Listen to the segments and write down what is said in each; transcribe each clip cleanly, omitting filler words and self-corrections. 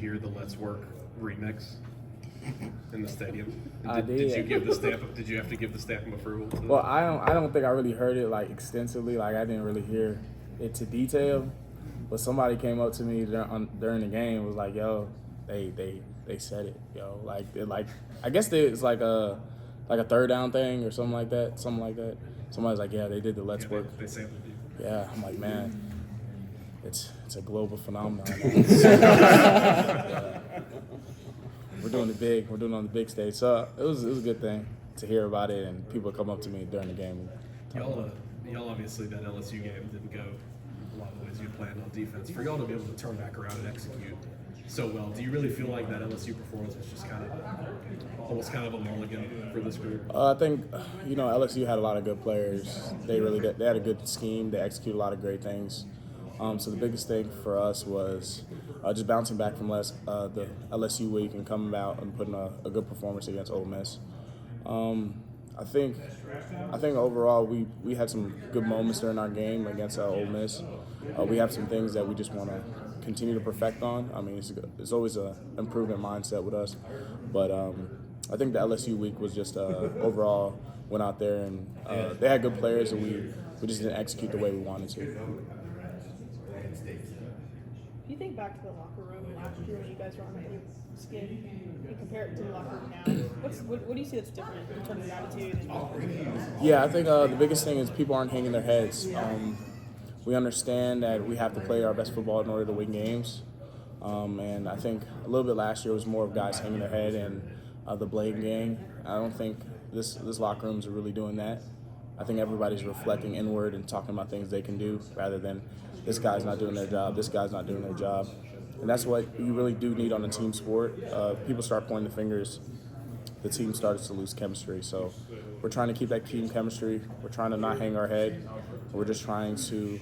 hear the "Let's Work" remix in the stadium? I did. Did you give the staff? Did you have to give the staff approval? Well, I don't think I really heard it like extensively. Like I didn't really hear it to detail. But somebody came up to me during the game and was like, "Yo, they said it, yo." Like I guess it's like a third down thing or something like that. Somebody's like, "Yeah, they did the Let's Work." They sampled you. Yeah, I'm like, man, it's a global phenomenon. We're doing it big. We're doing it on the big stage. So it was a good thing to hear about it, and people come up to me during the game. Y'all obviously that LSU game didn't go a lot of the ways you planned on defense. For y'all to be able to turn back around and execute so well, do you really feel like that LSU performance was just almost kind of a mulligan for this group? I think LSU had a lot of good players. They had a good scheme. They executed a lot of great things. So the biggest thing for us was just bouncing back from the LSU week and coming out and putting a good performance against Ole Miss. I think overall we had some good moments during our game against Ole Miss. We have some things that we just want to continue to perfect on. I mean, it's always an improvement mindset with us, but I think the LSU week was just overall went out there and they had good players and we just didn't execute the way we wanted to. If you think back to the locker room last year when you guys were on the skin and compare it to the locker room now, what do you see that's different in terms of attitude? Yeah, I think the biggest thing is people aren't hanging their heads. We understand that we have to play our best football in order to win games. And I think a little bit last year was more of guys hanging their head and the blame game. I don't think this locker rooms are really doing that. I think everybody's reflecting inward and talking about things they can do rather than this guy's not doing their job, this guy's not doing their job. And that's what you really do need on a team sport. People start pointing the fingers. The team starts to lose chemistry. So we're trying to keep that team chemistry. We're trying to not hang our head. We're just trying to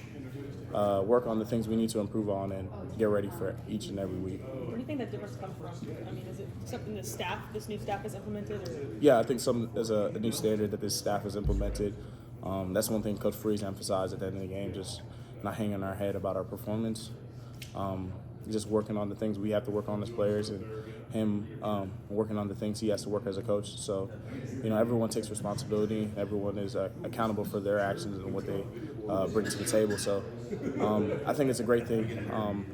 work on the things we need to improve on and get ready for each and every week. Where do you think that difference comes from? I mean, is it something this new staff has implemented? Or? Yeah, I think there's a new standard that this staff has implemented. That's one thing Coach Freeze emphasized at the end of the game, just not hanging our head about our performance. Just working on the things we have to work on as players and him working on the things he has to work as a coach. So, everyone takes responsibility. Everyone is accountable for their actions and what they bring to the table. So I think it's a great thing.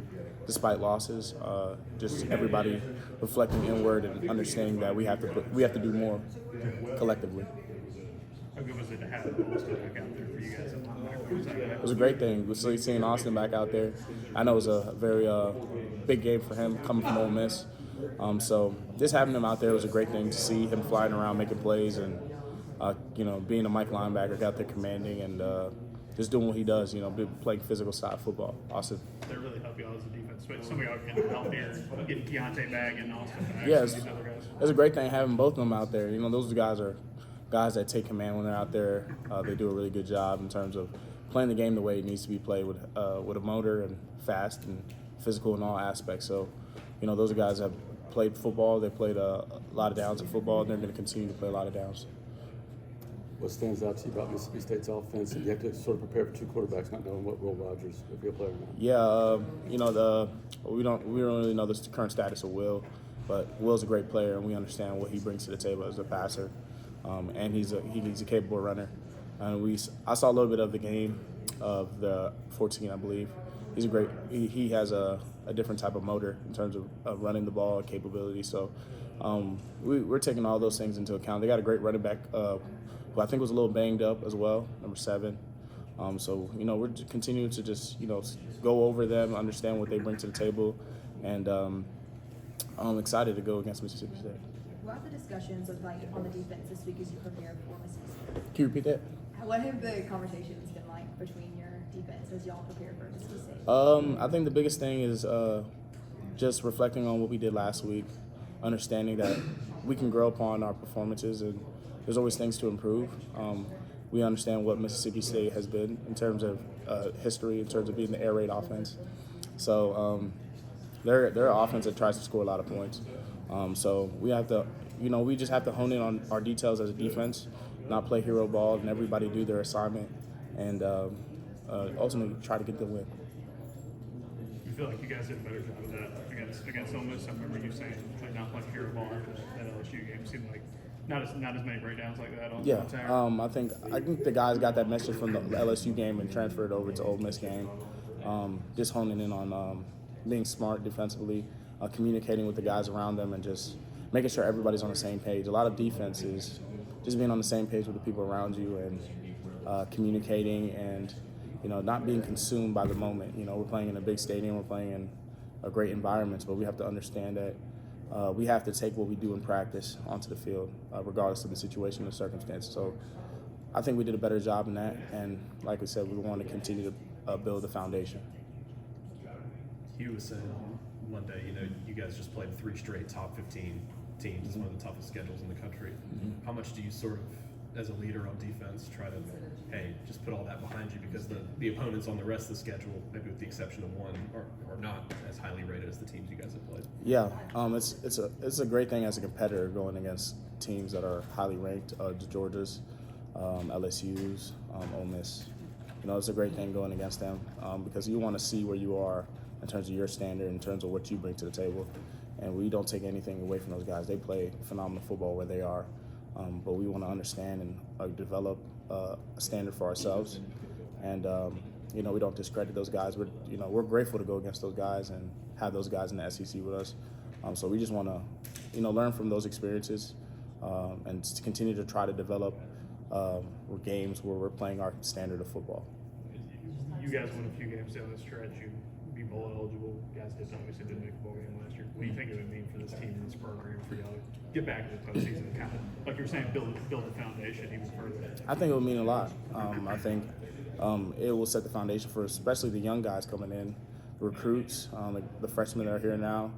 Despite losses, just everybody reflecting inward and understanding that we have to do more collectively. How good was it to have Austin back out there for you guys at linebacker? It was a great thing. We're seeing Austin back out there. I know it was a very big game for him coming from Ole Miss. So just having him out there was a great thing to see him flying around making plays and being a Mike linebacker out there commanding and just doing what he does. Playing physical style football. Awesome. That really helped y'all as a defense. But some of y'all can help here, getting Keontae back and Austin back. Yeah, These other guys. it's a great thing having both of them out there. Those guys are guys that take command when they're out there. They do a really good job in terms of playing the game the way it needs to be played with a motor and fast and physical in all aspects. So, those are guys that have played football. They played a lot of downs in football, and they're going to continue to play a lot of downs. What stands out to you about Mississippi State's offense? And you have to sort of prepare for two quarterbacks, not knowing what Will Rogers will be a player or not. Yeah, we don't really know the current status of Will, but Will's a great player, and we understand what he brings to the table as a passer, and he's a capable runner. And I saw a little bit of the game of the 14, I believe. He's a great. He has a different type of motor in terms of running the ball and capability. So we're taking all those things into account. They got a great running back. Who I think was a little banged up as well, number 7. So we're continuing to just go over them, understand what they bring to the table, and I'm excited to go against Mississippi State. What are the discussions of on the defense this week as you prepare for Mississippi State? Can you repeat that? What have the conversations been like between your defense as y'all prepare for Mississippi State? I think the biggest thing is just reflecting on what we did last week, understanding that we can grow upon our performances and there's always things to improve. We understand what Mississippi State has been in terms of history, in terms of being the air raid offense. So they're an offense that tries to score a lot of points. So we have to, we just have to hone in on our details as a defense, not play hero ball, and everybody do their assignment, and ultimately try to get the win. You feel like you guys did a better job of that against defense against Ole Miss. I remember you saying like not much hero ball after that LSU game. It seemed like not as many breakdowns like that on Yeah, Saturday. I think the guys got that message from the LSU game and transferred over to Ole Miss game. Just honing in on being smart defensively, communicating with the guys around them, and just making sure everybody's on the same page. A lot of defense is just being on the same page with the people around you and communicating and not being consumed by the moment. We're playing in a big stadium, we're playing in a great environment, but we have to understand that we have to take what we do in practice onto the field, regardless of the situation or circumstance. So I think we did a better job in that, and like we said, we want to continue to build the foundation. Hugh was saying one day, you guys just played 3 straight top 15 teams. It's one of the toughest schedules in the country. How much do you sort of, as a leader on defense, try to, hey, just put all that behind you because the opponents on the rest of the schedule, maybe with the exception of one, are not as highly rated as the teams you guys have played? Yeah, it's a great thing as a competitor going against teams that are highly ranked, the Georgias, LSU's, Ole Miss. It's a great thing going against them because you want to see where you are in terms of your standard, in terms of what you bring to the table. And we don't take anything away from those guys. They play phenomenal football where they are. But we want to understand and develop a standard for ourselves. And, we don't discredit those guys. We're grateful to go against those guys and have those guys in the SEC with us. So we just want to, learn from those experiences and to continue to try to develop games where we're playing our standard of football. You guys won a few games down the stretch. You be bowl eligible. You guys obviously didn't make a bowl game last year. What do you think it would mean for this team and this program for y'all to get back to the postseason and kind of, like you're saying, build a foundation even further? I think it will mean a lot. I think it will set the foundation for especially the young guys coming in, the recruits, like the freshmen that are here now,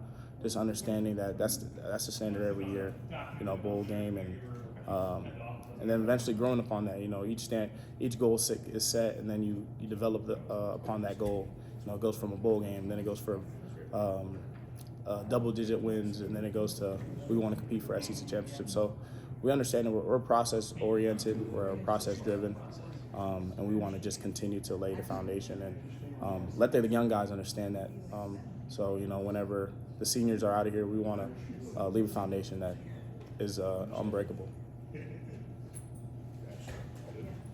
just understanding that that's the standard every year, bowl game, and then eventually growing upon that. Each goal is set, and then you develop upon that goal. It goes from a bowl game, then it goes from double-digit wins, and then it goes to we want to compete for SEC championship. So we understand that we're process-oriented, we're process-driven, and we want to just continue to lay the foundation and let the young guys understand that. So whenever the seniors are out of here, we want to leave a foundation that is unbreakable.